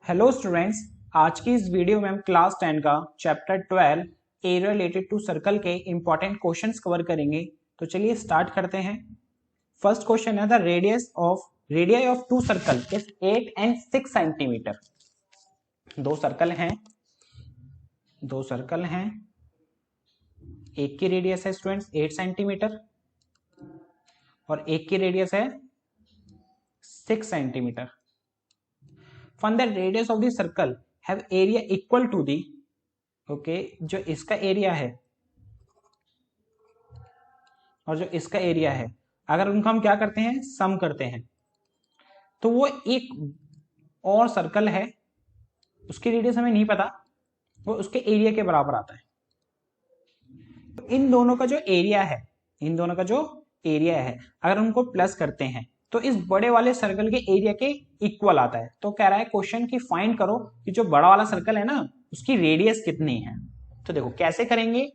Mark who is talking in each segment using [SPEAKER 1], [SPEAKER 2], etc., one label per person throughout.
[SPEAKER 1] Hello students, आज की इस वीडियो में हम क्लास 10 का chapter 12 area related to circle के इंपॉर्टेंट क्वेश्चंस कवर करेंगे। तो चलिए स्टार्ट करते हैं। फर्स्ट क्वेश्चन है the radius of two circle is 8 and 6 centimetre. दो सर्कल हैं, एक की रेडियस है स्टूडेंट्स 8 सेंटीमीटर और एक की रेडियस है 6 centimetre. Find the radius of the circle have area equal to the जो इसका एरिया है और जो इसका एरिया है, अगर उनको हम क्या करते हैं, सम करते हैं, तो वो एक और सर्कल है, उसकी रेडियस हमें नहीं पता, वो उसके एरिया के बराबर आता है। तो इन दोनों का जो एरिया है अगर उनको प्लस करते हैं तो इस बड़े वाले सर्कल के एरिया के इक्वल आता है। तो कह रहा है क्वेश्चन की फाइंड करो कि जो बड़ा वाला सर्कल है ना उसकी रेडियस कितनी है। तो देखो कैसे करेंगे,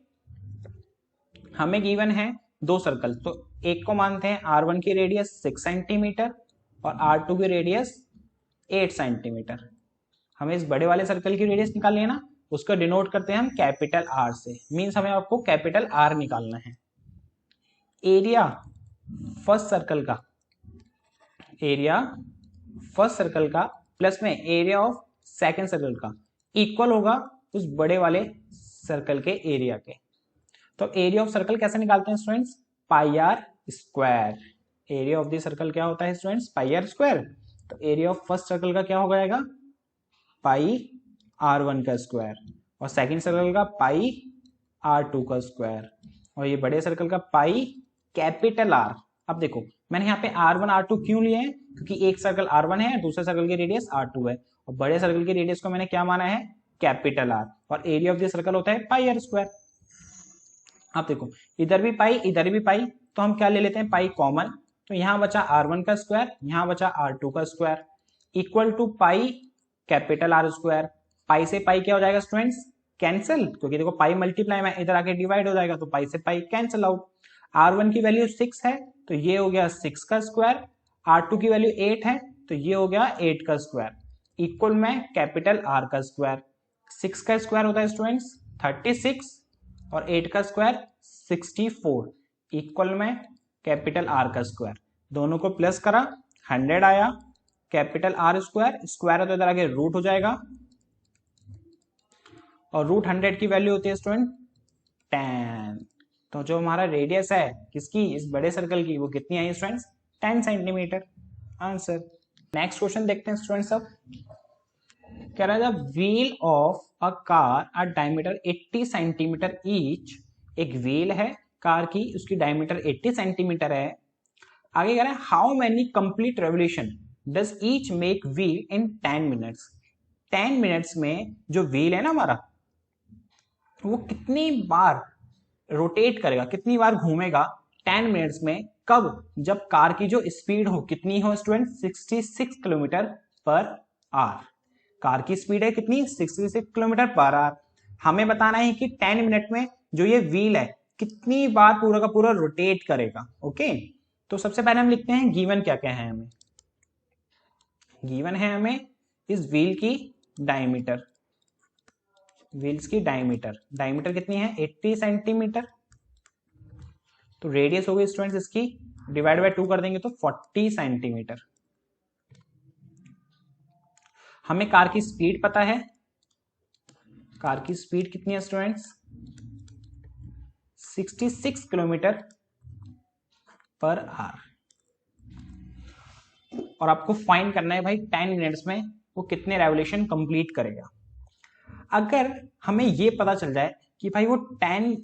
[SPEAKER 1] हमें गिवन है दो सर्कल, तो एक को मानते हैं R1 की रेडियस 6 सेंटीमीटर और R2 की रेडियस 8 सेंटीमीटर। हमें इस बड़े वाले सर्कल की रेडियस निकालनी है ना, उसको डिनोट करते हैं हम कैपिटल R से। मीन्स हमें आपको कैपिटल R निकालना है। एरिया फर्स्ट सर्कल का प्लस में एरिया ऑफ सेकंड सर्कल का इक्वल होगा उस बड़े वाले सर्कल के एरिया के। तो एरिया ऑफ सर्कल कैसे निकालते हैं students, pi r square. Area of the circle क्या होता है स्टूडेंट्स, पाई आर स्क्वायर। तो एरिया ऑफ फर्स्ट सर्कल का क्या हो जाएगा, पाई R1 का स्क्वायर, और सेकंड सर्कल का पाई R2 का स्क्वायर, और ये बड़े सर्कल का पाई कैपिटल R। अब देखो मैंने यहाँ पे R1 R2 क्यों लिए हैं, क्योंकि एक सर्कल R1 है, दूसरे सर्कल की रेडियस R2 है, और बड़े सर्कल की रेडियस को मैंने क्या माना है, कैपिटल R, और एरिया ऑफ द सर्कल होता है पाई आर स्क्वायर। अब देखो इधर भी पाई इधर भी पाई, तो हम क्या ले लेते हैं, पाई कॉमन। तो यहाँ बचा R1 का स्क्वायर, यहाँ बचा R2 का square, equal to pi capital R square. Pi से पाई क्या हो जाएगा स्टूडेंट्स, कैंसिल, क्योंकि देखो पाई मल्टीप्लाई में इधर आके डिवाइड हो जाएगा, तो पाई से पाई कैंसिल आउट। R1 की वैल्यू 6 है तो ये हो गया 6 का स्क्वायर, R2 की वैल्यू 8 है तो ये हो गया 8 का स्क्वायर, इक्वल में कैपिटल R का स्क्वायर। 6 का स्क्वायर होता है स्टूडेंट्स 36 और 8 का स्क्वायर 64, इक्वल में कैपिटल R का स्क्वायर। दोनों को प्लस करा 100 आया, कैपिटल R स्क्वायर, स्क्वायर तो इधर आगे रूट हो जाएगा, और रूट 100 की वैल्यू होती है स्टूडेंट 10। तो जो हमारा रेडियस है किसकी, इस बड़े सर्कल की, वो कितनी आई students, 10 centimetre. Answer. Next question देखते हैं स्टूडेंट्स। अब कह रहा है wheel of a car a diameter 80 centimetre each. एक व्हील है कार की, उसकी डायमीटर 80 सेंटीमीटर है। आगे कह रहा है how many complete revolution does each make wheel in 10 minutes. 10 minutes में जो व्हील है ना हमारा, वो कितनी बार रोटेट करेगा, कितनी बार घूमेगा 10 मिनट्स में। कब, जब कार की जो स्पीड हो कितनी हो student, 66 kilometre per hour. Car की स्पीड है कितनी, 66 किलोमीटर पर आवर। हमें बताना है कि 10 मिनट में जो ये व्हील है कितनी बार पूरा का पूरा रोटेट करेगा। ओके, तो सबसे पहले हम लिखते हैं गिवन क्या क्या है हमें। गिवन है हमें इस व्हील की डायमीटर, व्हील्स की डायमीटर कितनी है, 80 सेंटीमीटर। तो रेडियस होगी स्टूडेंट्स इसकी, डिवाइड बाय 2 कर देंगे तो 40 सेंटीमीटर। हमें कार की स्पीड पता है, कार की स्पीड कितनी है स्टूडेंट्स, 66 किलोमीटर पर आवर। और आपको फाइंड करना है भाई 10 मिनट्स में वो कितने रेवोल्यूशन कंप्लीट करेगा। अगर हमें ये पता चल जाए कि भाई वो 10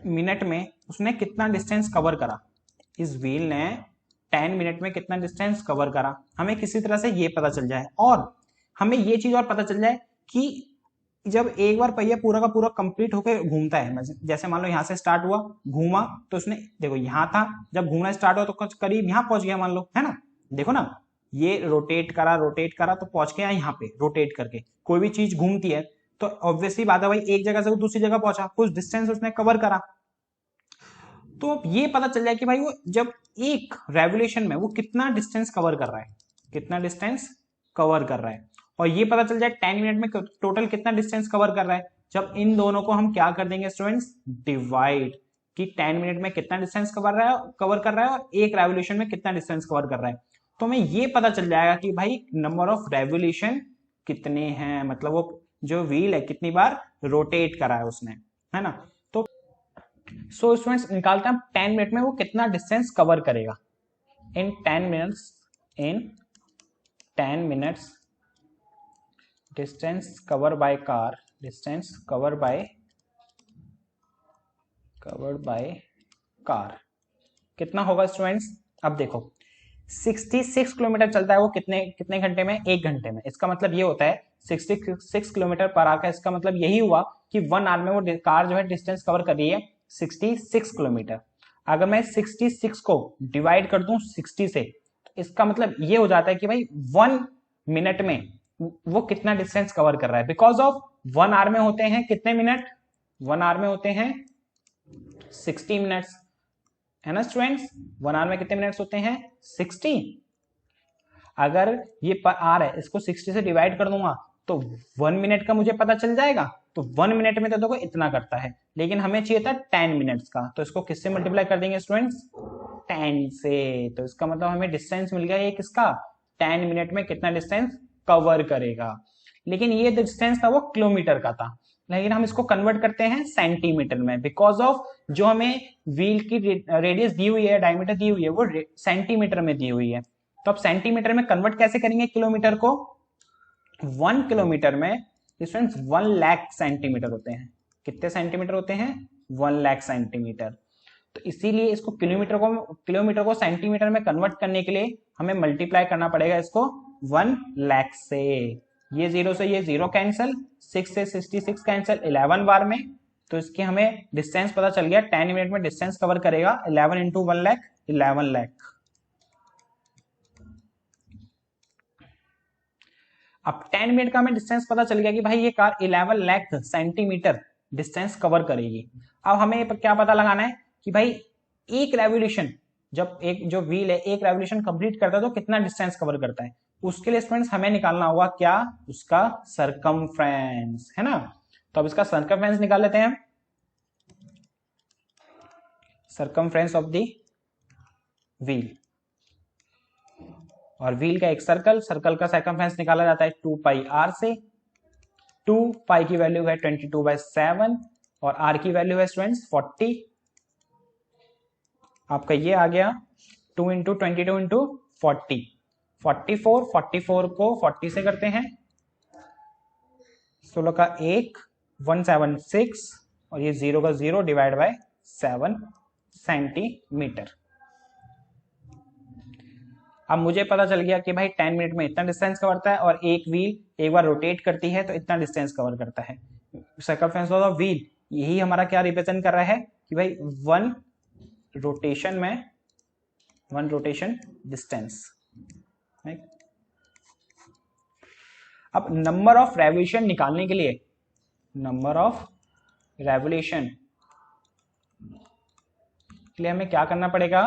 [SPEAKER 1] मिनट में उसने कितना डिस्टेंस कवर करा, इस व्हील ने 10 मिनट में कितना डिस्टेंस कवर करा, हमें किसी तरह से ये पता चल जाए, और हमें ये चीज और पता चल जाए कि जब एक बार पहिया पूरा का पूरा कंप्लीट होकर घूमता है, जैसे मान लो यहाँ से स्टार्ट हुआ, घूमा, तो उसने देखो यहाँ था, जब घूमना स्टार्ट हुआ तो कुछ करीब यहाँ पहुंच गया मान लो, है ना। देखो ना, ये रोटेट करा तो पहुंच गया यहाँ पे। रोटेट करके कोई भी चीज घूमती है तो ऑब्वियसली बात है भाई, एक जगह से वो दूसरी जगह पहुंचा, कुछ डिस्टेंस उसने कवर करा। तो ये पता चल जाए कि भाई वो जब एक रेवोल्यूशन में वो कितना डिस्टेंस कवर कर रहा है, और ये पता चल जाए 10 मिनट में टोटल कितना डिस्टेंस कवर कर रहा है, जब इन दोनों को हम क्या कर देंगे स्टूडेंट्स, डिवाइड, कि 10 मिनट में कितना डिस्टेंस कवर कर रहा है और एक रेवोल्यूशन में कितना डिस्टेंस कवर कर रहा है, तो हमें ये पता चल जाएगा कि भाई नंबर ऑफ रेवोल्यूशन कितने हैं, मतलब वो जो व्हील है कितनी बार रोटेट करा है उसने, है ना। तो सो स्टूडेंट्स निकालते हैं 10 मिनट में वो कितना डिस्टेंस कवर करेगा। इन 10 minutes distance cover by car, distance covered by car कितना होगा स्टूडेंट्स। अब देखो 66 किलोमीटर चलता है वो कितने घंटे में, 1 घंटे में। इसका मतलब ये होता है 66 किलोमीटर पर आवर का, इसका मतलब यही हुआ कि 1 आवर में वो कार जो है डिस्टेंस कवर कर रही है 66 किलोमीटर। अगर मैं 66 को डिवाइड कर दूं 60 से, तो इसका मतलब ये हो जाता है कि भाई 1 मिनट में वो कितना डिस्टेंस कवर कर रहा है, बिकॉज ऑफ 1 आवर में होते हैं कितने मिनट, 1 आवर में होते हैं 60 मिनट्स, है ना स्टूडेंट्स। 1 आवर में कितने मिनट्स होते हैं 60। अगर ये आर है, इसको 60 से डिवाइड कर दूंगा तो 1 मिनट का मुझे पता चल जाएगा, तो 1 मिनट में तो देखो इतना करता है, लेकिन हमें चाहिए था 10 मिनट्स का, तो इसको किससे मल्टीप्लाई कर देंगे स्टूडेंट्स, 10 से। तो इसका मतलब हमें डिस्टेंस मिल गया एक इसका, 10 मिनट में कितना डिस्टेंस कवर करेगा। लेकिन ये डिस्टेंस था वो किलोमीटर का था, लेकिन हम इसको कन्वर्ट करते हैं सेंटीमीटर में, बिकॉज ऑफ जो हमें व्हील की रेडियस दी हुई है, डायमीटर दी हुई है, वो सेंटीमीटर में दी हुई है। तो अब सेंटीमीटर में कन्वर्ट कैसे करेंगे किलोमीटर को, 1 किलोमीटर में स्टूडेंट्स 1 लाख सेंटीमीटर होते हैं। कितने सेंटीमीटर होते हैं, 1 लाख सेंटीमीटर। तो इसीलिए इसको किलोमीटर को सेंटीमीटर में कन्वर्ट करने के लिए हमें मल्टीप्लाई करना पड़ेगा इसको 1 लाख से। ये 0 से ये 0 कैंसिल, 6 से 66 कैंसिल 11 बार में, तो इसकी हमें डिस्टेंस पता चल गया 10 मिनट में डिस्टेंस कवर करेगा 11 इंटू 1 लाख, 11 लाख। अब 10 मिनट का हमें डिस्टेंस पता चल गया कि भाई ये car 11 lakh centimetre distance cover करेगी। अब हमें क्या पता लगाना है कि भाई एक रेवोल्यूशन, जब एक जो व्हील है एक रेवोल्यूशन कंप्लीट करता है तो कितना डिस्टेंस कवर करता है। उसके लिए स्टूडेंट्स हमें निकालना होगा क्या, उसका सरकमफ्रेंस, है ना। तो अब इसका सरकमफ्रेंस निकाल लेते हैं। सरकमफ्रेंस ऑफ द व्हील, और व्हील का एक सर्कल का सरकमफ्रेंस निकाला जाता है 2 पाई आर से। 2 पाई की वैल्यू है 22/7 और आर की वैल्यू है स्टूडेंट्स 40। आपका ये आ गया 2 इंटू 22 इंटू 40, 44 को 40 से करते हैं, 16 का 1, 176, और ये 0 का 0 डिवाइड बाय 7 सेंटीमीटर। अब मुझे पता चल गया कि भाई 10 मिनट में इतना डिस्टेंस कवर करता है, और एक व्हील एक बार रोटेट करती है तो इतना डिस्टेंस कवर करता है। सर्कमफ्रेंस ऑफ व्हील यही हमारा क्या रिप्रेजेंट कर रहा है कि भाई 1 रोटेशन डिस्टेंस। अब नंबर ऑफ रेवोल्यूशन निकालने के लिए, नंबर ऑफ रेवोल्यूशन के लिए हमें क्या करना पड़ेगा,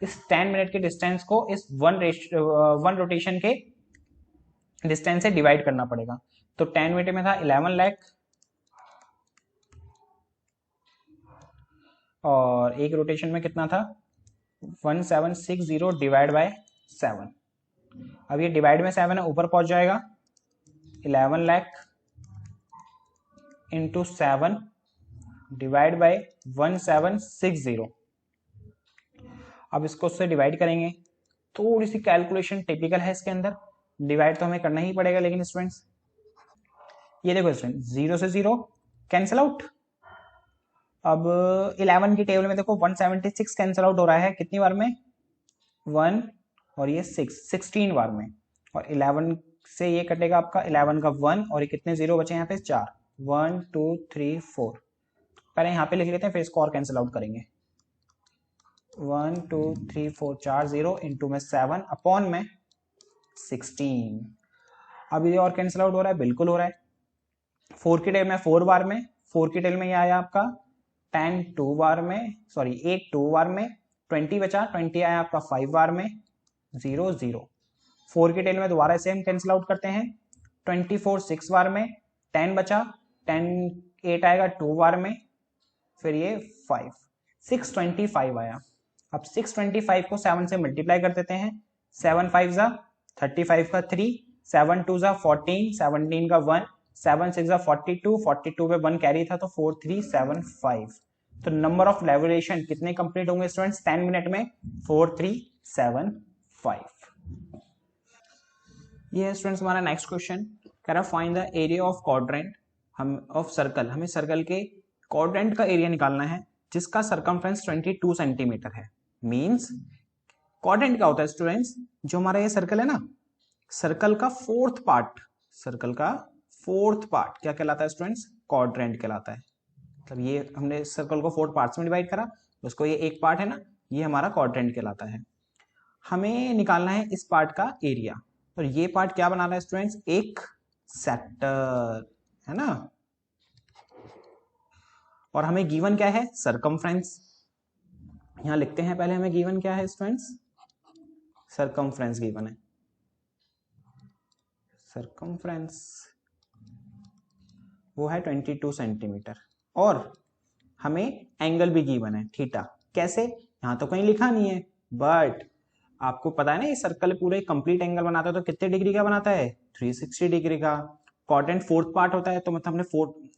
[SPEAKER 1] इस 10 मिनट के डिस्टेंस को इस 1 रोटेशन के डिस्टेंस से डिवाइड करना पड़ेगा। तो 10 मिनट में था 11 लाख, और एक रोटेशन में कितना था 1760 डिवाइड बाय 7। अब ये डिवाइड में 7 है, ऊपर पहुंच जाएगा 11 लाख इंटू 7 डिवाइड बाय 1760। अब इसको उससे डिवाइड करेंगे, थोड़ी सी कैलकुलेशन टिपिकल है इसके अंदर, डिवाइड तो हमें करना ही पड़ेगा। लेकिन स्टूडेंट्स ये देखो स्टूडेंट 0 से 0 कैंसिल आउट। अब 11 की टेबल में देखो 176 कैंसिल आउट हो रहा है कितनी बार में, 1 और ये 16 बार में, और 11 से ये कटेगा आपका 11 का 1, और ये कितने 0 बचे यहाँ पे 4, 1 2 3 4। पहले यहाँ पे लिख लेते हैं फिर इसको और कैंसिल आउट करेंगे। 1 2 3 4 4 0 इंटू में 7 अपॉन में 16। अब ये और कैंसिल आउट हो रहा है, बिल्कुल हो रहा है। 4 की टेबल में 4 बार में, 4 की टेबल में ये आया आपका 10 2 बार में, सॉरी 8 2 बार में, 20 बचा, 20 आया आपका 5 बार में, 0 0। 4 की टेबल में दोबारा से हम कैंसिल आउट करते हैं, 24 6 बार में, 10 बचा, 10 8 आएगा 2 बार में, फिर ये 5, 625 आया। अब 625 को 7 से मल्टीप्लाई कर देते हैं, 7 5 जा 35 का 3, 7 2 जा 14, 17 का 1, 7 6 जा 42, 42 पे 1 कैरी था तो 4375। तो नंबर ऑफ लेवलेशन कितने कंप्लीट होंगे स्टूडेंट्स 10 मिनट में? 4375। ये है स्टूडेंट्स हमारा नेक्स्ट क्वेश्चन, कह रहा find the area of quadrant हम ऑफ सर्कल। हमें सर्कल के क्वाड्रेंट का एरिया निकालना है जिसका सरकमफ्रेंस 22 सेंटीमीटर है। मींस क्वाड्रेंट क्या होता है स्टूडेंट्स? जो हमारा ये सर्कल है ना, सर्कल का फोर्थ पार्ट, सर्कल का फोर्थ पार्ट क्या कहलाता है स्टूडेंट्स? क्वाड्रेंट कहलाता है। मतलब ये हमने सर्कल को 4 पार्ट्स में डिवाइड करा, उसको ये एक पार्ट है ना, ये हमारा क्वाड्रेंट कहलाता है। हमें निकालना है इस पार्ट का एरिया, और ये पार्ट क्या बना रहा है स्टूडेंट्स? एक सेक्टर है ना। और हमें गिवन क्या है? सरकमफ्रेंस। यहां लिखते हैं पहले हमें गिवन क्या है स्टूडेंट्स? सरकमफ्रेंस गिवन है। सरकमफ्रेंस वो है 22 सेंटीमीटर, और हमें एंगल भी गिवन है थीटा। कैसे? यहां तो कहीं लिखा नहीं है, बट आपको पता है ना ये सर्कल पूरे कंप्लीट एंगल बनाता है तो कितने डिग्री का बनाता है? 360 डिग्री का। क्वाड्रेंट फोर्थ पार्ट होता है तो मतलब हमने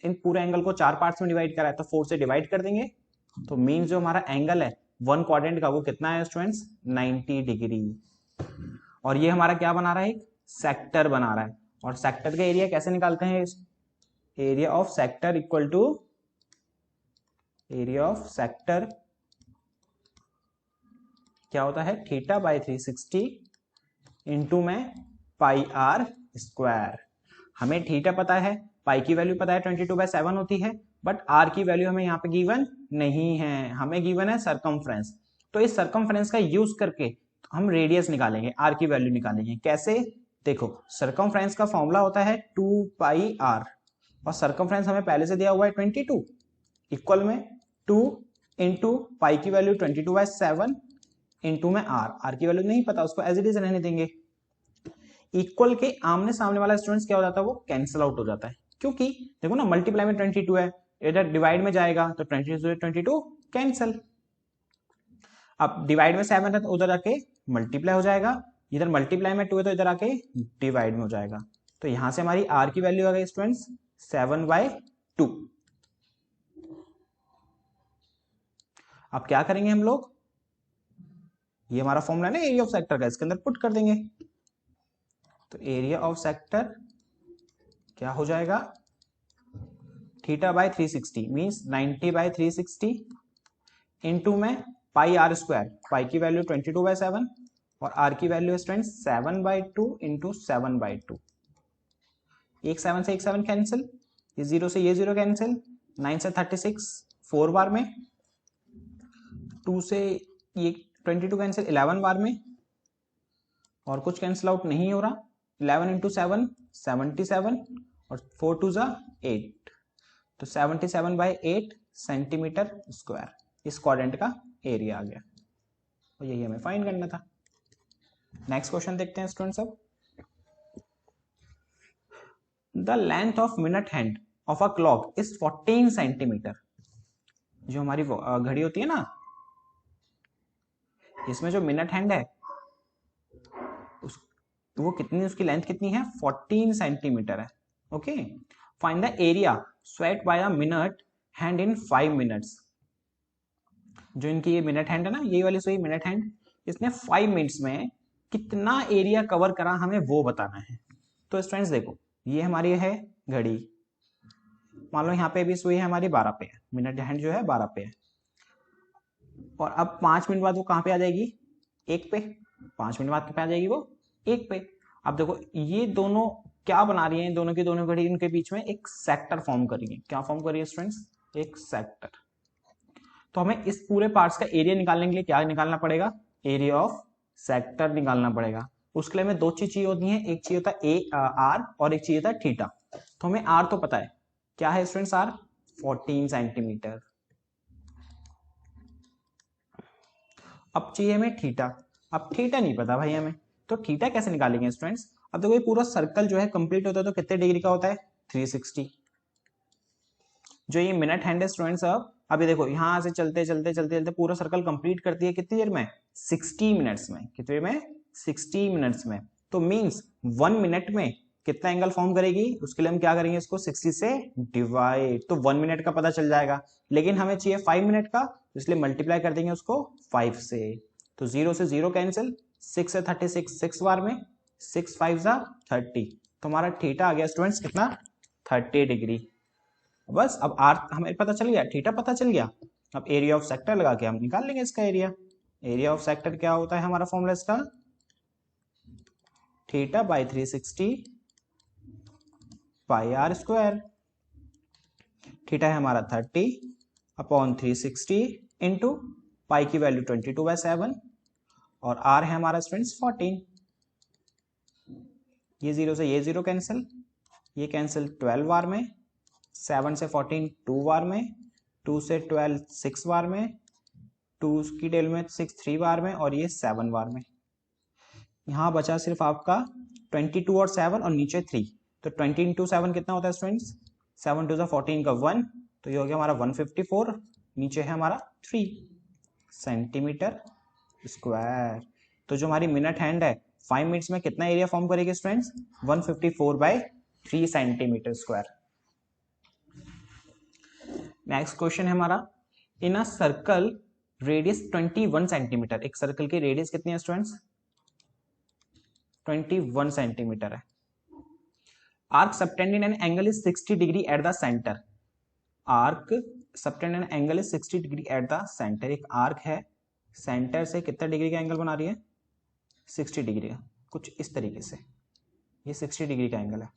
[SPEAKER 1] इन पूरे एंगल को 4 पार्ट्स में डिवाइड करा है तो 4 से डिवाइड कर देंगे, तो मीन जो हमारा एंगल है वन क्वाड्रेंट का वो कितना है स्टूडेंट्स? 90 डिग्री। और ये हमारा क्या बना रहा है? एक सेक्टर बना रहा है। और सेक्टर का एरिया कैसे निकालते हैं? Area of sector equal to area of sector क्या होता है? थीटा बाई 360 इंटू में पाई आर स्क्वायर। हमें थीटा पता है, पाई की वैल्यू पता है 22/7 होती है, बट आर की वैल्यू हमें यहाँ पे गिवन नहीं है, हमें गिवन है सरकमफ्रेंस। तो इस सरकमफ्रेंस का यूज करके हम रेडियस निकालेंगे, आर की वैल्यू निकालेंगे। कैसे? देखो सरकमफ्रेंस का फॉर्मूला होता है 2 पाई आर, और सरकमफ्रेंस हमें पहले से दिया हुआ है 22 इक्वल में 2 इंटू पाई की वैल्यू 22/7 इंटू में आर की वैल्यू नहीं पता, उसको एज इट इज रहने देंगे। इक्वल के आमने सामने वाला स्टूडेंट्स क्या हो जाता है? वो कैंसिल आउट हो जाता है, क्योंकि देखो ना मल्टीप्लाई में 22 है, इधर डिवाइड में जाएगा तो 22 कैंसिल। अब डिवाइड में 7 है तो उधर आके मल्टीप्लाई हो जाएगा, इधर मल्टीप्लाई में 2 है तो इधर आके डिवाइड में हो जाएगा। तो यहां से हमारी आर की वैल्यू आ गई स्टूडेंट्स 7/2। अब क्या करेंगे हम लोग? ये हमारा फॉर्मूला है ना एरिया ऑफ सेक्टर का, इसके अंदर पुट कर देंगे। तो एरिया ऑफ सेक्टर क्या हो जाएगा? थीटा बाई 360 मीन्स 90/360 इंटू में पाई आर स्क्वायर, पाई की वैल्यू 22/7 और आर की वैल्यू स्टूडेंट 7/2 इंटू 7/2। एक 7 से एक 7 कैंसिल, ये 0 से ये 0 कैंसिल, 9 से 36 4 बार में, 2 से ये 22 कैंसिल 11 बार में, और कुछ कैंसिल आउट नहीं हो रहा। 11 इंटू 7 77 और 4 2 जा 8, तो 77/8 सेंटीमीटर स्क्वायर इस क्वाड्रेंट का एरिया आ गया, और यही हमें फाइंड करना था। नेक्स्ट क्वेश्चन देखते हैं स्टूडेंट्स। अब the length of minute hand of a clock is 14 centimetre. जो हमारी घड़ी होती है ना, इसमें जो मिनट हैंड है वो कितनी, उसकी लेंथ कितनी है? 14 सेंटीमीटर है। Okay, find the area swept by a minute hand in 5 minutes. जो इनकी ये मिनट हैंड है ना, ये वाली सही मिनट हैंड, इसने 5 मिनट्स में कितना एरिया कवर करा हमें वो बताना है। तो स्टूडेंट्स देखो, ये हमारी है घड़ी, मान लो यहाँ पे भी सुई है हमारी 12 पे है, मिनट हैंड जो है 12 पे है, और अब 5 मिनट बाद वो कहाँ पे आ जाएगी? 1 पे। 5 मिनट बाद पे आ जाएगी वो 1 पे। अब देखो ये दोनों क्या बना रही है, दोनों की दोनों घड़ी, इनके बीच में एक सेक्टर फॉर्म करेगी। क्या फॉर्म करिए स्टूडेंट्स? एक सेक्टर। तो हमें इस पूरे पार्ट्स का एरिया निकालने के लिए क्या निकालना पड़ेगा? एरिया ऑफ सेक्टर निकालना पड़ेगा। उसके लिए हमें 2 चीज चाहिए होती हैं, एक चाहिए होता है आर और एक चाहिए होता है थीटा। तो हमें आर तो पता है, क्या है स्टूडेंट्स आर? 14 सेंटीमीटर। अब चाहिए हमें थीटा। अब थीटा नहीं पता भाई हमें, तो थीटा कैसे निकालेंगे स्टूडेंट्स? अब देखो ये पूरा सर्कल जो है कंप्लीट होता है तो कितने डिग्री का होता है 360। जो ये मिनट हैंड है स्टूडेंट्स, अब अभी देखो यहाँ से चलते चलते चलते चलते पूरा सर्कल कंप्लीट करती है कितनी देर में 60 मिनट्स में। कितने में 60 मिनट्स में। तो मींस 1 मिनट में कितना एंगल फॉर्म करेगी, उसके लिए हम क्या करेंगे, इसको 60 से डिवाइड, तो 1 मिनट का पता चल जाएगा। लेकिन हमें चाहिए 5 मिनट का, इसलिए मल्टीप्लाई कर देंगे उसको 5 से। तो 0 से 0 कैंसिल, 6 से 36 6 बार में, 6 5 जा 30, तो हमारा थीटा आ गया स्टूडेंट्स कितना 30 डिग्री। बस अब आर हमें पता चल गया, थीटा पता चल गया। अब एरिया ऑफ सेक्टर लगा के हम निकाल लेंगे इसका एरिया। एरिया ऑफ सेक्टर क्या होता है हमारा फॉर्मूला इसका, theta by 360 pi r square. Theta है हमारा 30 अपॉन 360 इंटू पाई की वैल्यू 22/7 और आर है हमारा स्टूडेंट्स 14। ये 0 से ये 0 कैंसिल, ये कैंसिल 12 बार में, 7 से 14 2 बार में, 2 से 12 6 बार में, 2 की डेल में 6 3 बार में और ये 7 बार में। यहाँ बचा सिर्फ आपका 22 और 7 और नीचे 3, तो 20 इंटू 7 कितना होता है स्टूडेंट्स, 7 टू 14 का 1, तो ये हो गया हमारा 154, नीचे है हमारा 3 सेंटीमीटर स्क्वायर। तो जो हमारी मिनट हैंड है 5 मिनट्स में कितना एरिया फॉर्म करेगी students, 154/3 centimetre square. Next question है हमारा, इन अ सर्कल रेडियस 21 सेंटीमीटर, एक सर्कल की रेडियस कितनी है स्टूडेंट्स 21 सेंटीमीटर है। Arc subtended an angle is 60 degree at the centre. Arc subtended an angle is 60 degree at the centre. एक arc है, centre से कितना डिग्री का एंगल बना रही है 60 डिग्री का, कुछ इस तरीके से ये 60 डिग्री का एंगल है।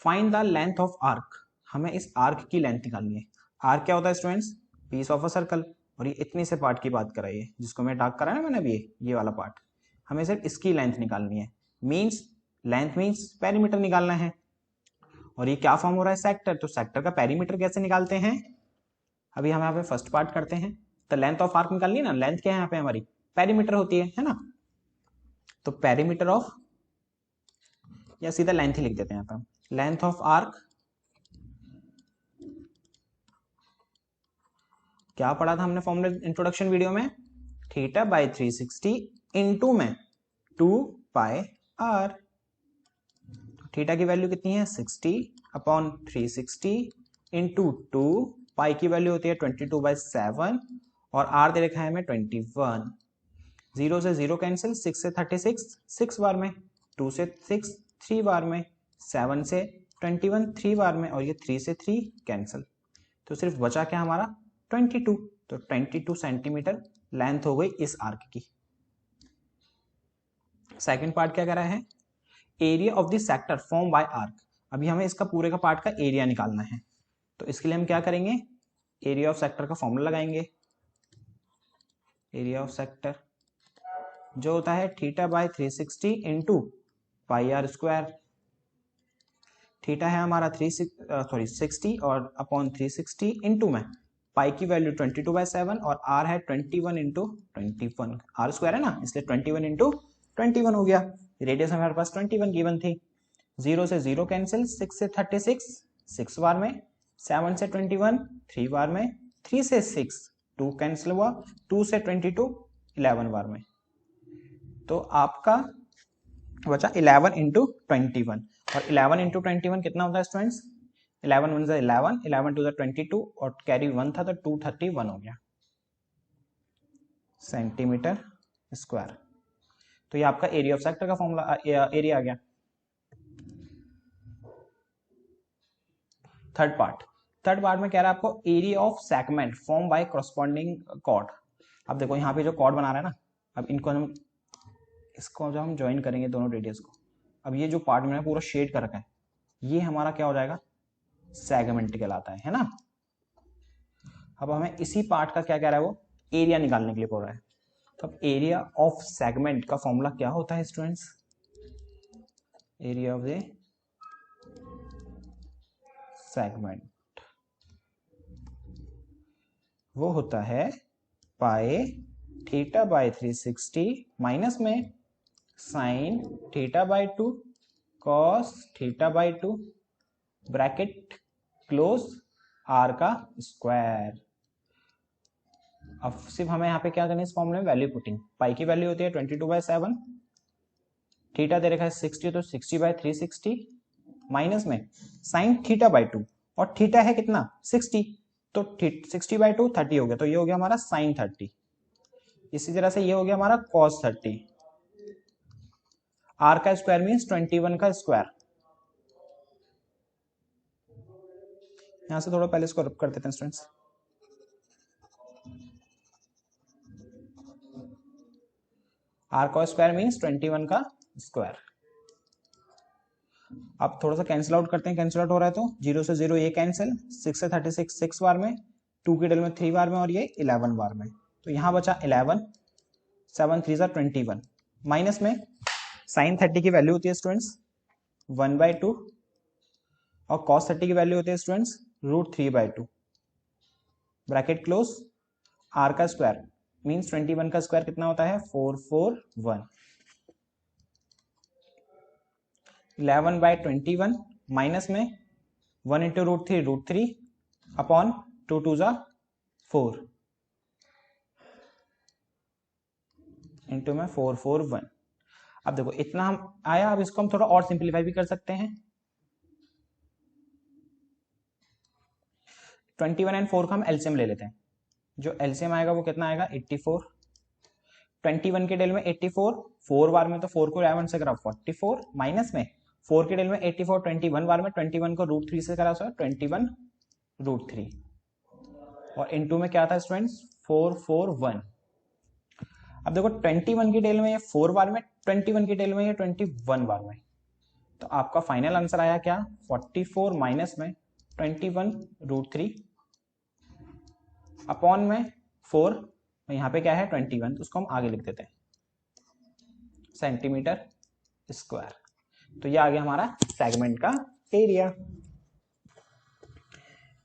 [SPEAKER 1] Find the length of arc, हमें इस आर्क की लेंथ निकालनी है। आर्क क्या होता है students, piece of a circle, और ये इतने से पार्ट की बात कराई है जिसको मैं डार्क करा ना मैंने अभी, ये वाला पार्ट, हमें सिर्फ इसकी लेंथ निकालनी है। मींस लेंथ मींस पेरीमीटर निकालना है। और ये क्या फॉर्म हो रहा है सेक्टर, तो सेक्टर का पेरीमीटर कैसे निकालते हैं, अभी हम यहाँ पे फर्स्ट पार्ट करते हैं। तो लेंथ ऑफ आर्क निकालनी है ना, लेंथ क्या है यहाँ पे हमारी पेरीमीटर होती है ना। तो पेरीमीटर ऑफ, या सीधा लेंथ ही लिख देते हैं यहाँ पे, लेंथ ऑफ आर्क क्या पढ़ा था हमने फॉर्मूला इंट्रोडक्शन वीडियो में, थीटा बाई 360 इंटू में 2 पाई आर। थीटा की वैल्यू कितनी है 60 अपॉन 360 इंटू 2, पाई की वैल्यू होती है 22/7 और आर दे रखा है हमें 21। 0 से 0 कैंसिल, 6 से 36 6 बार में, 2 से 6 3 बार में, 7 से 21 3 बार में और ये 3 से 3 कैंसिल, तो सिर्फ बचा क्या हमारा 22। तो 22 सेंटीमीटर लेंथ हो गई इस आर्क की। सेकंड पार्ट क्या कह रहा है, area of the sector form by arc. अभी हमें इसका पूरे का पार्ट का एरिया निकालना है, तो इसके लिए हम क्या करेंगे, एरिया ऑफ सेक्टर का फॉर्मूला लगाएंगे। एरिया ऑफ सेक्टर जो होता है theta by 360 into pi r square. Theta है हमारा 60 और अपॉन 360 इंटू में पाई की वैल्यू 22/7 और आर है 21 इंटू 21, आर स्क्वायर है ना इसलिए 21 इंटू 21 हो गया। रेडियस हमारे पास 21 गिवन थी। 0 से 0 कैंसिल, 6 से 36 6 बार में, 7 से 21 3 बार में, 3 से 6 2 कैंसिल हुआ, 2 से 22 11 बार में, तो आपका बचा 11 इंटू 21 और 11 इंटू 21 कितना होता है स्टूडेंट्स, 11 1 11, 11 2 22 और कैरी 1 था तो 231 हो गया सेंटीमीटर स्क्वायर। तो ये आपका एरिया ऑफ सेक्टर का फॉर्मूला एरिया आ गया। थर्ड पार्ट में कह रहा है आपको area of segment form by corresponding chord. अब देखो यहाँ पे जो कॉर्ड बना रहा है ना, अब इनको हम इसको जब हम ज्वाइन करेंगे दोनों रेडियस को, अब ये जो पार्ट मैंने पूरा शेड कर रखा है ये हमारा क्या हो जाएगा सेगमेंट कहलाता है ना। अब हमें इसी पार्ट का क्या कह रहा है वो एरिया निकालने के लिए बोल रहा है। तो अब एरिया ऑफ सेगमेंट का फॉर्मूला क्या होता है students, area of the segment वो होता है पाई थीटा बाई 360 माइनस में sine theta by 2 cos theta by 2 bracket close r का स्क्वायर। अब सिर्फ हमें यहाँ पे क्या करना है, इस फॉर्मूले में वैल्यू पुटिंग। पाई की वैल्यू होती है 22/7, थीटा दे रखा है 60 तो 60/360 माइनस में साइन थीटा बाई 2 और थीटा है कितना 60 तो 60/2 30 हो गया, तो ये हो गया हमारा साइन 30। इसी तरह से ये हो गया हमारा कॉस 30। आर का स्क्वायर मीन्स 21 का स्क्वायर। यहां से थोड़ा पहले इसको रब कर देते हैं स्टूडेंट्स। आर का स्क्वायर मीन्स 21 का स्क्वायर। अब थोड़ा सा कैंसिल आउट करते हैं, कैंसिल आउट हो रहा है तो 0 से 0 ये कैंसिल, 6 से 36 6 बार में, 2 के डबल में 3 बार में और ये 11 बार में, तो यहां बचा 11, 7 3 21 माइनस में साइन 30 की वैल्यू होती है स्टूडेंट्स 1/2 और कॉस 30 की वैल्यू होती है स्टूडेंट्स √3/2 ब्रैकेट क्लोज। आर का स्क्वायर मीन्स 21 का स्क्वायर कितना होता है 441। 11/21 माइनस में 1 इंटू √3 अपॉन 2 2 जा 4 इंटू में 441। अब देखो इतना हम आया, अब इसको हम थोड़ा और सिंप्लीफाई भी कर सकते हैं। 21 एंड 4 का हम एलसीएम ले लेते हैं, जो एलसीएम आएगा वो कितना आएगा 84। 21 के डेल में 84 4 बार में, तो 4 को 11 से करा 44 माइनस में 4 के डेल में 84 21 बार में, 21 को √3 से करा 21√3 और इनटू में क्या था स्टूडेंट्स 441। अब देखो 21 की डेल में ये 4 बार में, 21 की डेल में ये 21 बार में, तो आपका फाइनल आंसर आया क्या 44 माइनस में 21√3 अपॉन में 4, यहाँ पे क्या है 21, तो उसको हम आगे लिख देते हैं सेंटीमीटर स्क्वायर। तो ये आ गया हमारा सेगमेंट का एरिया।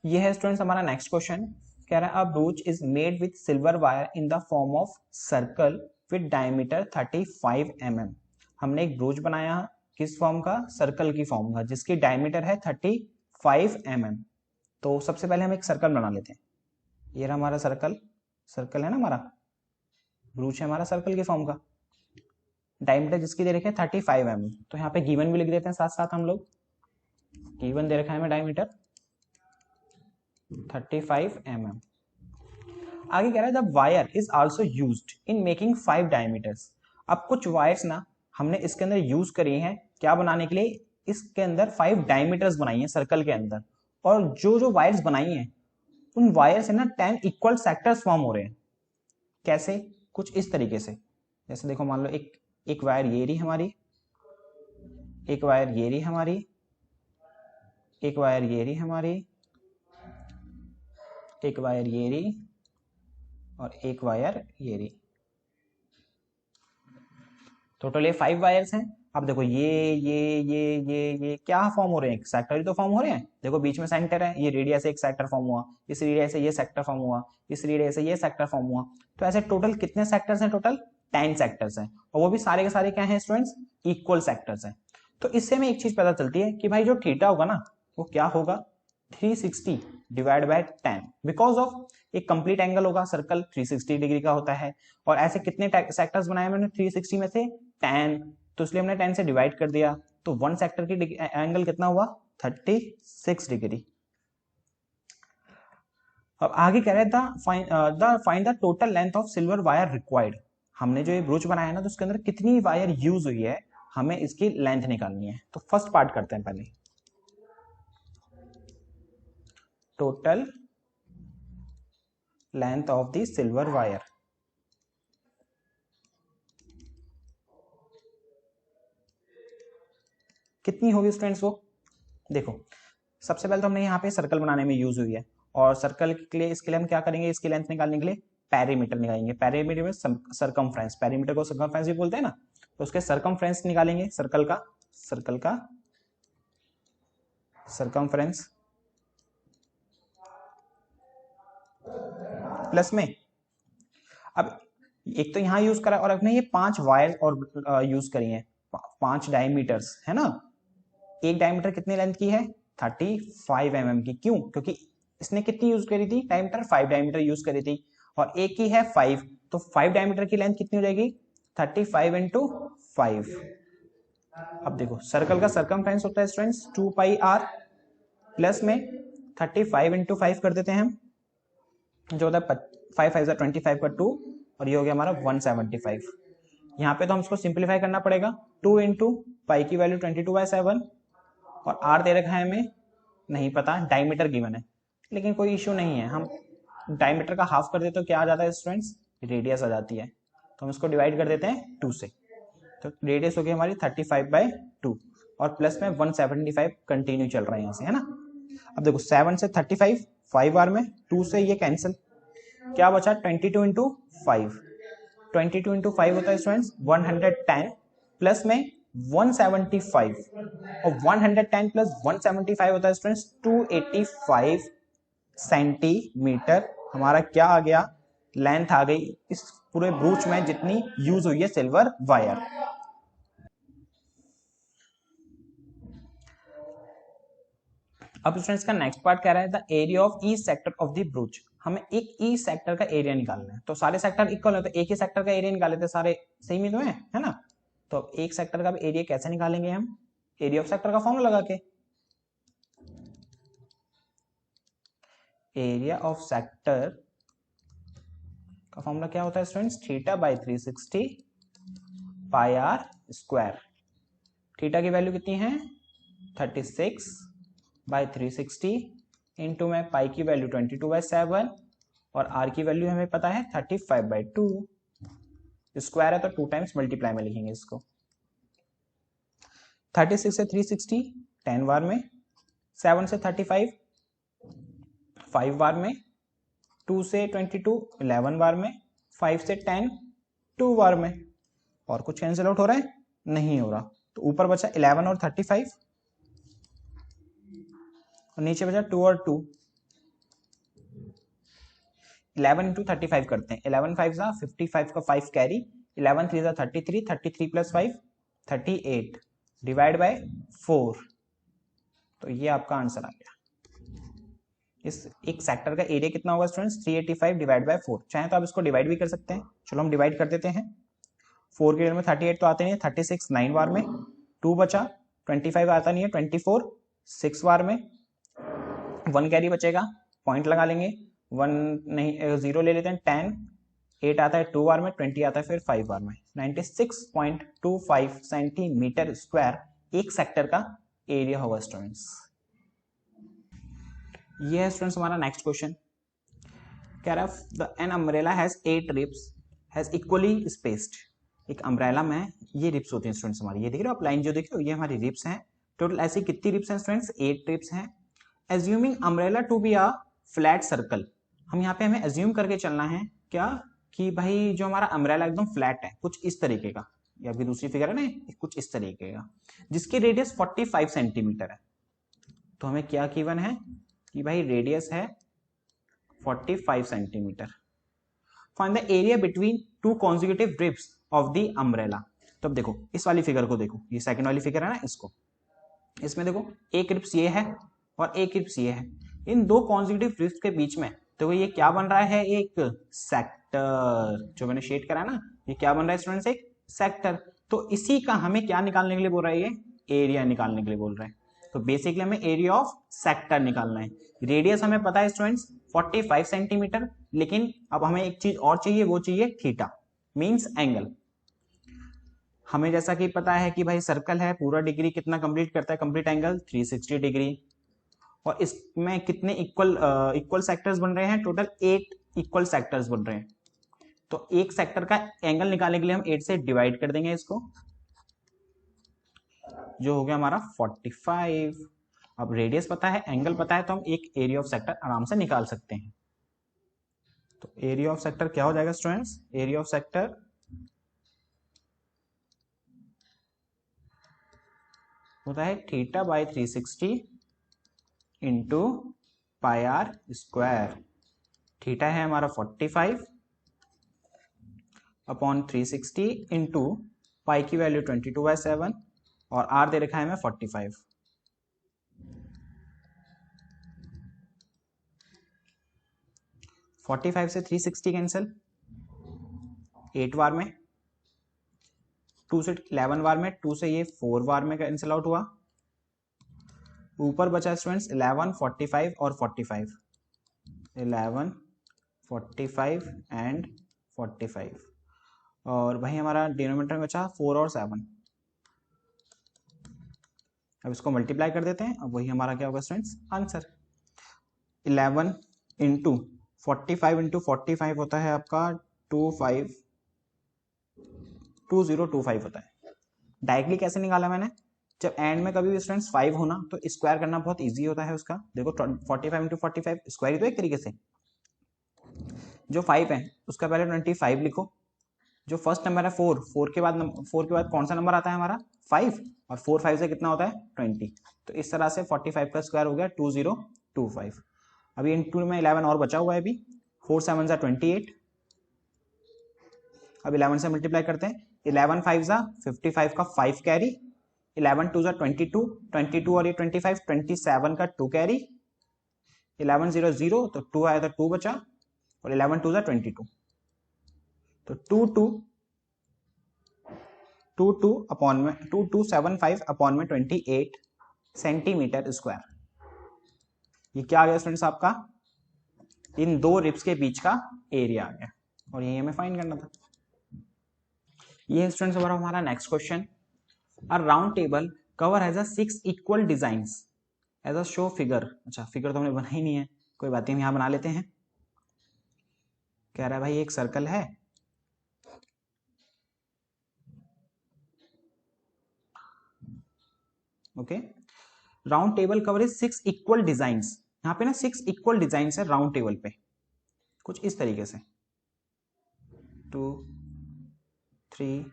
[SPEAKER 1] ये है स्टूडेंट्स हमारा नेक्स्ट क्वेश्चन, कह रहा है a brooch is made with silver wire in the form of circle with diameter 35 mm। हमने एक ब्रूच बनाया किस फॉर्म का, सर्कल की फॉर्म का, जिसकी डायमीटर है 35 mm। तो सबसे पहले हम एक सर्कल बना लेते हैं। ये रहा हमारा सर्कल, सर्कल है ना हमारा, ब्रूच है हमारा सर्कल के फॉर्म का, डायमीटर जिसकी दे रखी है 35 mm। तो यहाँ पे गिवन भी लिख देते हैं साथ साथ हम लोग, गिवन दे रखा है हमें डायमीटर 35 mm। आगे कह रहा है the wire is also used in making 5 diameters. अब कुछ वायर्स ना हमने इसके अंदर यूज करी हैं क्या बनाने के लिए, इसके अंदर 5 डायमीटर्स बनाई हैं सर्कल के अंदर, और जो जो वायर्स बनाई हैं उन वायर से ना 10 इक्वल सेक्टर्स फॉर्म हो रहे हैं। कैसे, कुछ इस तरीके से, जैसे देखो मान लो एक वायर ये रही हमारी, एक वायर ये रही हमारी, एक वायर ये रही हमारी, एक वायर ये रही और एक वायर ये रही। टोटल ये 5 वायर्स हैं। अब देखो ये क्या फॉर्म हो रहे हैं, सेक्टर ही तो फॉर्म हो रहे हैं। देखो बीच में सेंटर है, ये रेडियस से एक सेक्टर फॉर्म हुआ, इस रेडियस से ये सेक्टर फॉर्म हुआ, इस रेडियस से ये सेक्टर फॉर्म हुआ। तो ऐसे टोटल कितने सेक्टर्स हैं, टोटल 10 सेक्टर्स हैं, और वो भी सारे के सारे क्या हैं स्टूडेंट्स, इक्वल सेक्टर्स हैं। तो इससे हमें एक चीज पता चलती है कि भाई जो थीटा होगा ना वो क्या होगा 360 डिवाइड बाय 10, बिकॉज ऑफ एक कंप्लीट एंगल होगा, सर्कल 360 डिग्री का होता है, और ऐसे कितने सेक्टर्स बनाए मैंने 360 में से 10, तो इसलिए हमने 10 से डिवाइड कर दिया, तो वन सेक्टर की एंगल कितना हुआ 36 डिग्री। अब आगे कह रहे हैं find the total length of silver wire required. हमने जो ये ब्रूच बनाया ना तो उसके अंदर कितनी वायर यूज हुई है, हमें इसकी लेंथ निकालनी है। तो फर्स्ट पार्ट करते हैं पहले, total length of the silver wire. कितनी होगी स्टूडेंट्स वो देखो, सबसे पहले तो हमने यहाँ पे सर्कल बनाने में यूज हुई है, और सर्कल के लिए इसके लिए हम क्या करेंगे, इसकी लेंथ निकालने के लिए पेरीमीटर निकालेंगे। पेरीमीटर में सरकमफ्रेंस, पेरीमीटर को सरकमफ्रेंस भी बोलते हैं ना, तो उसके सरकमफ्रेंस निकालेंगे, सर्कल का सरकमफ्रेंस प्लस में, अब एक तो यहाँ यूज करा और अपने ये 5 वायर और यूज करी है, 5 डायमीटर्स है ना। एक डायमीटर कितनी लेंथ की है, 35 mm की। क्यों, क्योंकि इसने कितनी यूज करी थी डायमीटर, 5 डायमीटर यूज करी थी, और एक की है 5, तो 5 डायमीटर की लेंथ कितनी हो जाएगी, 35 इंटू 5। अब देखो सर्कल का सर्कमफ्रेंस होता है स्टूडेंट्स 2 पाई आर, प्लस में 35 इंटू 5 कर देते हैं हम, जो होता है 5 5 25 का 2, और ये हो गया हमारा 175। यहाँ पे तो हम इसको सिंप्लीफाई करना पड़ेगा, 2 इंटू पाई की वैल्यू 22/7, और आर दे रखा है हमें नहीं पता, डायमीटर गिवन है, लेकिन कोई इश्यू नहीं है, हम डायमीटर का हाफ कर देते तो क्या आ जाता है स्टूडेंट्स, रेडियस आ जाती है। तो हम इसको डिवाइड कर देते हैं 2 से, तो रेडियस हो गई हमारी 35/2, और प्लस में 175 कंटिन्यू चल रहा है यहाँ से, है ना। अब देखो 7 से 35, 5 बार में, 2 से ये कैंसिल, क्या बचा 22 इंटू 5, 22 इंटू 5 होता है स्टूडेंट्स 110, प्लस में 175, और 110 प्लस 175 होता है स्टूडेंट्स 285 सेंटीमीटर। हमारा क्या आ गया, लेंथ आ गई इस पूरे ब्रूच में जितनी यूज हुई है सिल्वर वायर। अब स्टूडेंट्स का नेक्स्ट पार्ट कह रहा है the area of each sector of the ब्रूच। हमें एक ईच सेक्टर का एरिया निकालना है, तो सारे सेक्टर इक्वल है तो एक ही सेक्टर का एरिया निकाले थे, सारे सेम ही तो है ना। तो अब एक सेक्टर का एरिया कैसे निकालेंगे हम, एरिया ऑफ सेक्टर का फॉर्मूला लगा के, एरिया ऑफ सेक्टर का फॉर्मूला क्या होता है students, theta by 360 pi r square. Theta की वैल्यू कितनी है 36/360, इंटू में पाई की वैल्यू 22/7, और आर की वैल्यू हमें पता है 35/2, स्क्वायर है तो 2 टाइम्स मल्टीप्लाई में लिखेंगे इसको। 36 से 360 10 बार में, 7 से 35 5 बार में, 2 से 22 11 बार में, 5 से 10 2 बार में, और कुछ कैंसिल आउट हो रहा है, नहीं हो रहा, तो ऊपर बचा 11 और 35, और नीचे बचा 2 और 2। 11 इंटू 35 करते हैं, 11 5 जा 55 का 5 कैरी, 11 3 जा 33, 33 प्लस 5 38, डिवाइड बाय 4, तो ये आपका आंसर आ गया। इस एक सेक्टर का एरिया कितना होगा स्टूडेंट्स, 385 डिवाइड बाय 4। चाहे तो आप इसको डिवाइड भी कर सकते हैं, चलो हम डिवाइड कर देते हैं। 4 के में 38 तो आते नहीं है, 36 9 बार में, 2 बचा, 25 आता नहीं है, 24 6 बार में, 1 कैरी बचेगा, पॉइंट लगा लेंगे, 1 नहीं 0 ले लेते हैं, 10 8 आता है 2 बार में, 20 आता है फिर 5 बार में, 96.25 सेंटीमीटर स्क्वायर एक सेक्टर का एरिया होगा स्टूडेंट्स। ये है स्टूडेंट्स हमारा नेक्स्ट क्वेश्चन, कह रहा है an umbrella has 8 ribs has equally spaced. एक अम्ब्रेला में ये रिब्स होती हैं स्टूडेंट्स हमारी, ये देख रहे हो आप लाइन जो देख रहे हो, ये हमारी रिब्स हैं। टोटल ऐसी कितनी रिब्स हैं स्टूडेंट्स, 8 रिब्स हैं। Assuming umbrella to be a flat circle, हम यहाँ पे हमें एज्यूम करके चलना है क्या, कि भाई जो हमारा अम्ब्रेला एकदम फ्लैट है, कुछ इस तरीके का, या फिर दूसरी फिगर है ना कुछ इस तरीके का, जिसकी रेडियस 45 सेंटीमीटर है। तो हमें क्या गिवन है कि भाई रेडियस है 45 centimetre. Find the area between 2 consecutive ribs of the umbrella. तो अब देखो इस वाली फिगर को देखो, ये सेकंड वाली फिगर है ना, इसको, इसमें देखो एक रिब्स ये है और एक रिब्स ये है, इन 2 कॉन्जिक्यूटिव रिब्स के बीच में तो ये क्या बन रहा है, एक सेक्टर, जो मैंने शेड करा ना, ये क्या बन रहा है स्टूडेंट्स, एक सेक्टर। तो इसी का हमें क्या निकालने के लिए बोल रहा है, ये एरिया निकालने के लिए बोल रहा है। तो बेसिकली हमें एरिया ऑफ सेक्टर निकालना है। रेडियस हमें पता है स्टूडेंट्स 45 सेंटीमीटर, लेकिन अब हमें एक चीज और चाहिए, वो चाहिए थीटा, मींस एंगल। हमें जैसा कि पता है कि भाई सर्कल है, पूरा डिग्री कितना कंप्लीट करता है, कंप्लीट एंगल 360 डिग्री, और इसमें कितने इक्वल सेक्टर्स बन रहे हैं, टोटल 8 इक्वल सेक्टर्स बन रहे हैं। तो एक सेक्टर का एंगल निकालने के लिए हम 8 से डिवाइड कर देंगे इसको, जो हो गया हमारा 45। अब रेडियस पता है, एंगल पता है, तो हम एक एरिया ऑफ सेक्टर आराम से निकाल सकते हैं। तो एरिया ऑफ सेक्टर क्या हो जाएगा स्टूडेंट्स, एरिया ऑफ सेक्टर होता है theta by 360 into pi r square. Theta है हमारा 45, अपॉन 360 इंटू पाई की वैल्यू 22/7 और आर दे रखा है हमें 45। 45 से 360 कैंसिल 8 बार में, 2 से 11 बार में, 2 से ये 4 बार में कैंसिल आउट हुआ। ऊपर बचा स्टूडेंट्स 11, 45 और 45, 11, 45 एंड 45 और वही हमारा डिनोमिनेटर में बचा 4 और 7। अब इसको मल्टीप्लाई कर देते हैं, अब वही हमारा क्या होगा स्टूडेंट्स आंसर। 11 इंटू 45 इंटू 45 होता है आपका 2025 होता है। डायरेक्टली कैसे निकाला मैंने, जब एंड में कभी भी स्टूडेंट्स 5 होना तो स्क्वायर करना बहुत इजी होता है उसका। देखो 45 इंटू 45 स्क्वायर ही तो एक तरीके से, जो 5 है उसका पहले 25 लिखो, जो फर्स्ट नंबर है 4 के बाद कौन सा नंबर आता है हमारा 5, और 4 5 से कितना होता है 20। तो इस तरह से 45 का स्क्वायर हो गया 2025। अभी इंटू में 11 और बचा हुआ है अभी, 4 7 जा 28। अब 11 से मल्टीप्लाई करते हैं, 11 5 जा 55 का 5 कैरी, 11 2 जा 22 और ये 25 27 का 2 कैरी, 11 0 0 तो 2 आया तो 2 बचा, और 11 2 जा 22 तो 2275 अपॉन में 28 सेंटीमीटर स्क्वायर। ये क्या आ गया स्टूडेंट्स आपका, इन दो रिब्स के बीच का एरिया आ गया, और यही हमें फाइंड करना था। ये स्टूडेंट्स हमारा next question. A round table cover has a 6 equal designs as a show figure. अच्छा फिगर तो हमने बना ही नहीं है, कोई बात नहीं हम यहां बना लेते हैं। कह रहा है भाई एक सर्कल है, okay, round table cover is 6 equal designs. यहाँ पे ना 6 इक्वल डिजाइंस है राउंड टेबल पे, कुछ इस तरीके से 2 3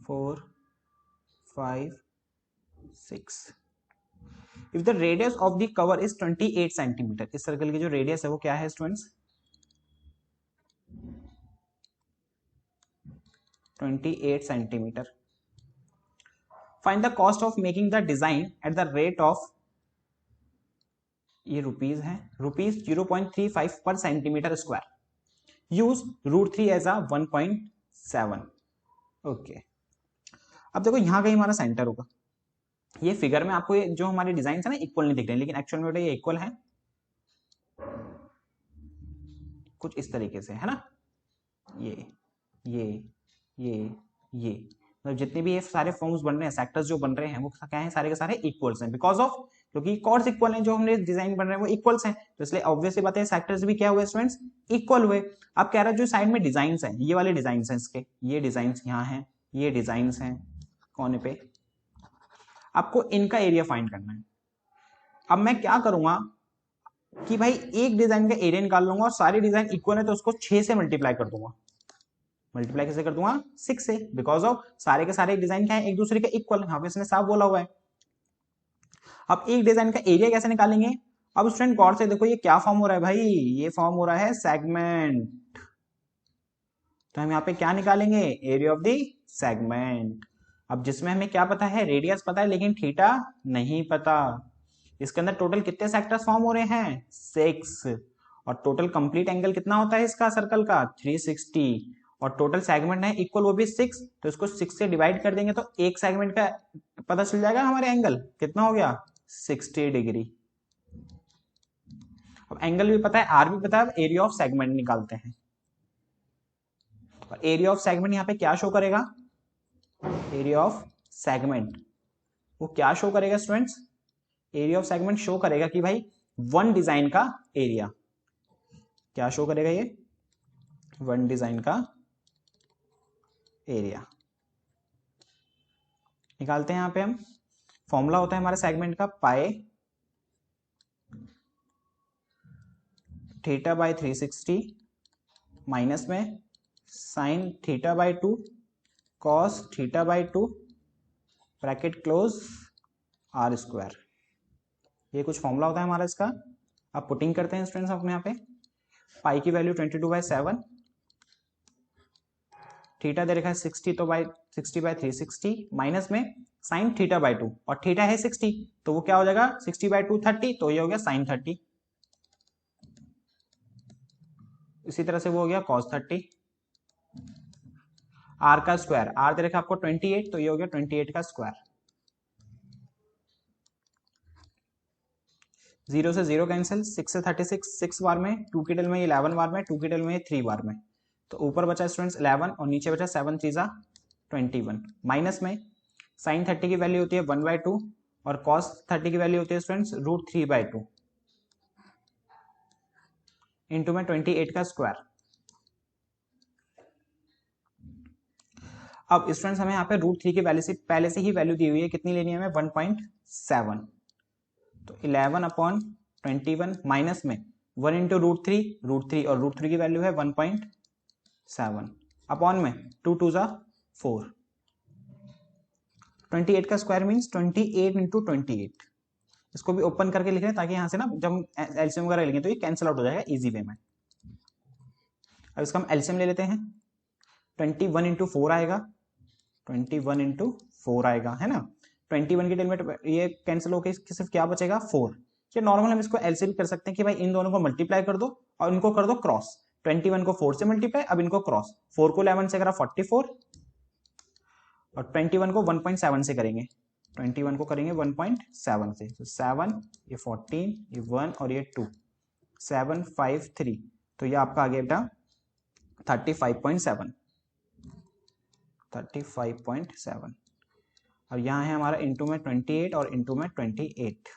[SPEAKER 1] 4 5 6। If the radius of the cover is 28 centimetre, इस सर्कल की जो रेडियस है वो क्या है students 28 centimetre. Find the cost of making the design at the rate of, ये रुपीज है, rupees 0.35 per centimetre square, use √3 as a 1.7। Okay, अब देखो यहां कहीं हमारा सेंटर होगा, ये फिगर में आपको जो हमारे डिजाइन है ना इक्वल नहीं दिख रहे, लेकिन एक्चुअल में ये इक्वल है कुछ इस तरीके से, है ना, ये ये ये ये मतलब जितने भी ये सारे फॉर्म्स बन रहे हैं, सेक्टर्स जो बन रहे हैं वो क्या है, सारे के सारे इक्वल्स हैं, बिकॉज ऑफ क्योंकि कॉर्ड्स इक्वल हैं, जो हमने डिजाइन बन रहे हैं वो इक्वल्स हैं, तो इसलिए ऑब्वियसली बात है सेक्टर्स भी क्या हुए स्टूडेंट्स इक्वल हुए। अब कह रहा है जो साइड में डिजाइन्स हैं, ये वाले डिजाइन्स हैं इसके, ये डिजाइन्स यहाँ हैं, ये डिजाइन्स हैं कोने पे, आपको इनका एरिया फाइंड करना है। अब मैं क्या करूंगा कि भाई एक डिजाइन का एरिया निकाल लूंगा और सारी डिजाइन इक्वल है तो उसको 6 से मल्टीप्लाई कर दूंगा। मल्टीप्लाई कैसे कर दूंगा 6 से, बिकॉज ऑफ सारे के सारे डिजाइन क्या है एक दूसरे के इक्वल, यहाँ पे इसने साफ बोला हुआ है। अब एक डिजाइन का एरिया कैसे निकालेंगे, अब स्टूडेंट गौर से देखो ये क्या फॉर्म हो रहा है भाई, ये फॉर्म हो रहा है सेगमेंट, तो हम यहाँ पे क्या निकालेंगे एरिया ऑफ द सेगमेंट। अब जिसमें हमें क्या पता है रेडियस पता है लेकिन थीटा नहीं पता, इसके अंदर टोटल कितने सेक्टर्स फॉर्म हो रहे हैं 6, और टोटल कंप्लीट एंगल कितना होता है इसका सर्कल का 360, और टोटल सेगमेंट है इक्वल वो भी 6, तो इसको 6 से डिवाइड कर देंगे तो एक सेगमेंट का पता चल जाएगा हमारे एंगल कितना हो गया 60 डिग्री। अब एंगल भी पता है आर भी पता है, अब एरिया ऑफ सेगमेंट निकालते हैं, और एरिया ऑफ सेगमेंट यहाँ पे क्या शो करेगा, एरिया ऑफ सेगमेंट वो क्या शो करेगा students, area of segment show करेगा कि भाई वन डिजाइन का एरिया, क्या शो करेगा ये वन डिजाइन का एरिया। निकालते हैं यहां पे हम, फॉर्मूला होता है हमारे सेगमेंट का पाई थीटा बाय 360 माइनस में sine theta by 2 cos theta by 2 bracket close r square, ये कुछ फॉर्मूला होता है हमारा इसका। अब पुटिंग करते हैं स्टूडेंट्स अपने यहाँ पे, पाई की वैल्यू 22/7 थीटा दे रखा है 60 तो बाई 60/360 माइनस में साइन थीटा बाई 2 और थीटा है 60 तो वो क्या हो जाएगा 60/2 30 तो ये हो गया साइन 30। इसी तरह से वो हो गया कॉस 30। आर का स्क्वायर, आर दे रखा आपको 28 तो ये हो गया 28 का स्क्वायर। 0 से 0 कैंसिल, 6 से 36 6 बार में, 2 की टेबल में 11 बार में, 2 की टेबल में 3 बार में, तो ऊपर बचा स्टूडेंट्स 11 और नीचे बचा 7 3 21 माइनस में साइन 30 की वैल्यू होती है 1/2 और कॉस 30 की वैल्यू होती है स्टूडेंट्स √3/2 इंटू में 28 का स्क्वायर। अब स्टूडेंट्स हमें यहाँ पे √3 की वैल्यू से पहले से ही वैल्यू दी हुई है, कितनी लेनी है हमें 1.7, तो 11/21 माइनस में 1 इंटू √3 और √3 की वैल्यू है 1.7 अपॉन में 2 2 जा 4। 28 का स्क्वायर मीन्स 28 इंटू 28। इसको भी ओपन करके लिख रहे हैं ताकि यहां से ना जब हम एलसीएम वगैरह लेंगे तो ये कैंसिल आउट हो जाएगा इजी वे में। अब इसका हम एलसीएम ले लेते हैं, 21 इंटू 4 आएगा, 21 इंटू 4 आएगा, है ना। 21 की टेबल में ये कैंसिल होकर सिर्फ क्या बचेगा 4। ये नॉर्मल हम इसको एलसीएम कर सकते हैं कि भाई इन दोनों को मल्टीप्लाई कर दो और इनको कर दो क्रॉस। 21 को 4 से मल्टीप्लाई, अब इनको क्रॉस, 4 को 11 से करा 44 और 21 को 1.7 से करेंगे, 21 को करेंगे 1.7 से, तो 7 ये 14 ये 1 और ये 2 7 5 3, तो ये आपका आ गया बेटा 35.7। अब यहाँ है हमारा इंटू में 28 और इंटू में 28,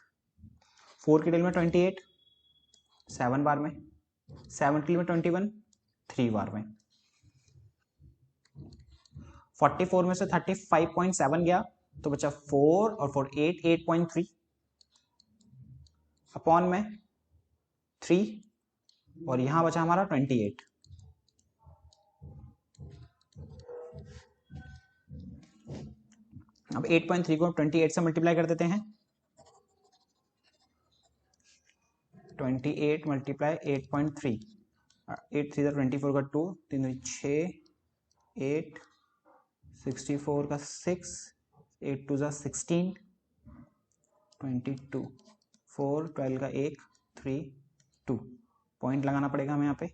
[SPEAKER 1] 4 की टेबल में 28 7 बार में, 7 की टेबल में 21 3 बार में, 44 में से 35.7 गया तो बचा 4 और 4 8 8.3 अपॉन में 3 और यहां बचा हमारा 28। अब 8.3 को 28 से मल्टीप्लाई कर देते हैं, 28 मल्टीप्लाई 8.3, 8 3 24 का 2 3 6 8 64 का 6 8 2 16 22 4 12 का 1 3 2 पॉइंट लगाना पड़ेगा हमें यहाँ पे,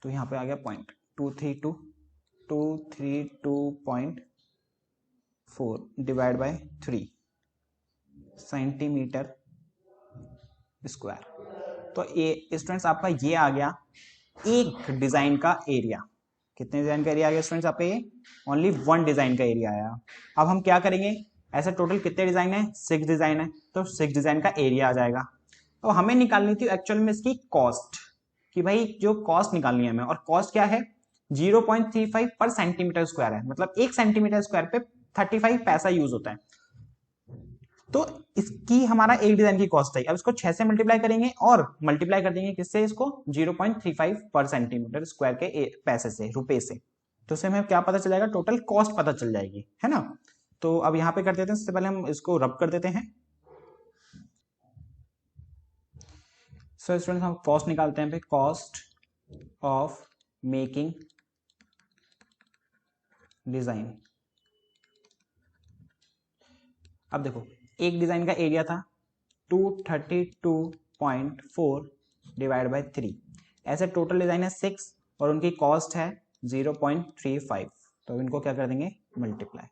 [SPEAKER 1] तो यहाँ पे आ गया point 232.4 divide by 3 centimetre square. तो ये स्टूडेंट्स आपका ये आ गया एक डिजाइन का एरिया। कितने डिजाइन का एरिया आ गया स्टूडेंट्स आप ये ओनली 1 डिजाइन का एरिया आया। अब हम क्या करेंगे, ऐसे टोटल कितने डिजाइन है 6 डिजाइन है, तो 6 डिजाइन का एरिया आ जाएगा। तो हमें निकालनी थी एक्चुअल में इसकी कॉस्ट, कि भाई जो कॉस्ट निकालनी है हमें, और कॉस्ट क्या है 0.35 पर सेंटीमीटर स्क्वायर है, मतलब 1 सेंटीमीटर स्क्वायर पे 35 पैसा यूज होता है। तो इसकी हमारा एक डिजाइन की कॉस्ट है। अब इसको 6 से मल्टीप्लाई करेंगे और मल्टीप्लाई कर देंगे किससे, इसको 0.35 पर सेंटीमीटर स्क्वायर के पैसे से, रुपए से, तो उससे हमें क्या पता चल जाएगा, टोटल कॉस्ट पता चल जाएगी, है ना। तो अब यहाँ पे कर देते हैं, सबसे पहले हम इसको रब कर देते हैं। सो स्टूडेंट्स हम कॉस्ट निकालते हैं, कॉस्ट ऑफ मेकिंग डिजाइन। अब देखो एक डिजाइन का एरिया था 232.4 डिवाइड बाय 3, ऐसे टोटल डिजाइन है 6 और उनकी कॉस्ट है 0.35, तो इनको क्या कर देंगे मल्टीप्लाई,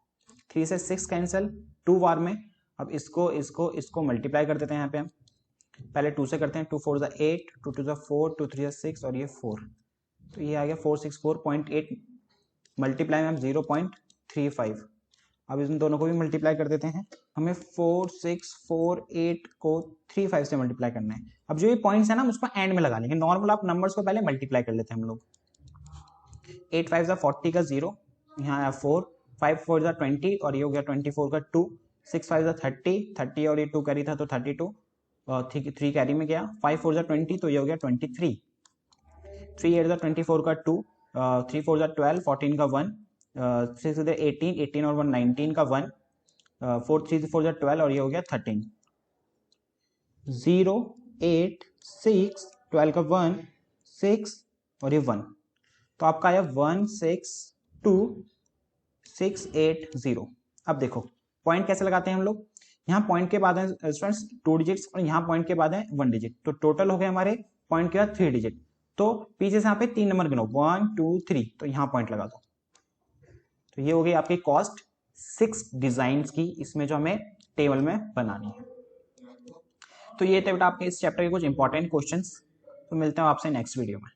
[SPEAKER 1] 3 से 6 कैंसिल 2 बार में। अब इसको मल्टीप्लाई कर देते हैं, यहाँ पे हम पहले 2 से करते हैं, 2 4 8 2 2 4 2 3 6 और ये 4, तो ये आ गया 464.8 मल्टीप्लाई में 0.35। अब इन दोनों को भी मल्टीप्लाई कर देते हैं, हमें 4648 को 35 से मल्टीप्लाई करना है। अब जो ये पॉइंट्स है ना हम उसको एंड में लगा लेंगे, नॉर्मल आप नंबर्स को पहले मल्टीप्लाई कर लेते हैं हम लोग। 8 5 40 का 0, यहाँ आया 4, 5 4 20 और ये हो गया 24 का 2, 6 5 30 और ये 2 कैरी था तो 32 और 3 कैरी में गया, 5 4 20 तो ये हो गया 23, 3 8 24 का 2, 3 4 12 14 का 1, 6 18 18 और 1 19 का 1, 4 3 4 12 और ये हो गया 13, 0 8 6 12 का 1 6 और ये 1, तो आपका आया 162 680। अब देखो पॉइंट कैसे लगाते हैं हम लोग, यहाँ पॉइंट के बाद है स्टूडेंट्स 2 डिजिट्स और यहाँ पॉइंट के बाद है 1 डिजिट, तो टोटल हो गए हमारे पॉइंट के बाद 3 डिजिट। तो पीछे से यहाँ पे 3 नंबर गिनो 1 2 3, तो यहाँ पॉइंट लगा दो। तो ये हो गई आपकी कॉस्ट 6 डिजाइन की, इसमें जो हमें टेबल में बनानी है। तो ये थे बेटा आपके इस चैप्टर के कुछ इंपॉर्टेंट क्वेश्चंस। तो मिलते हैं आपसे नेक्स्ट वीडियो में।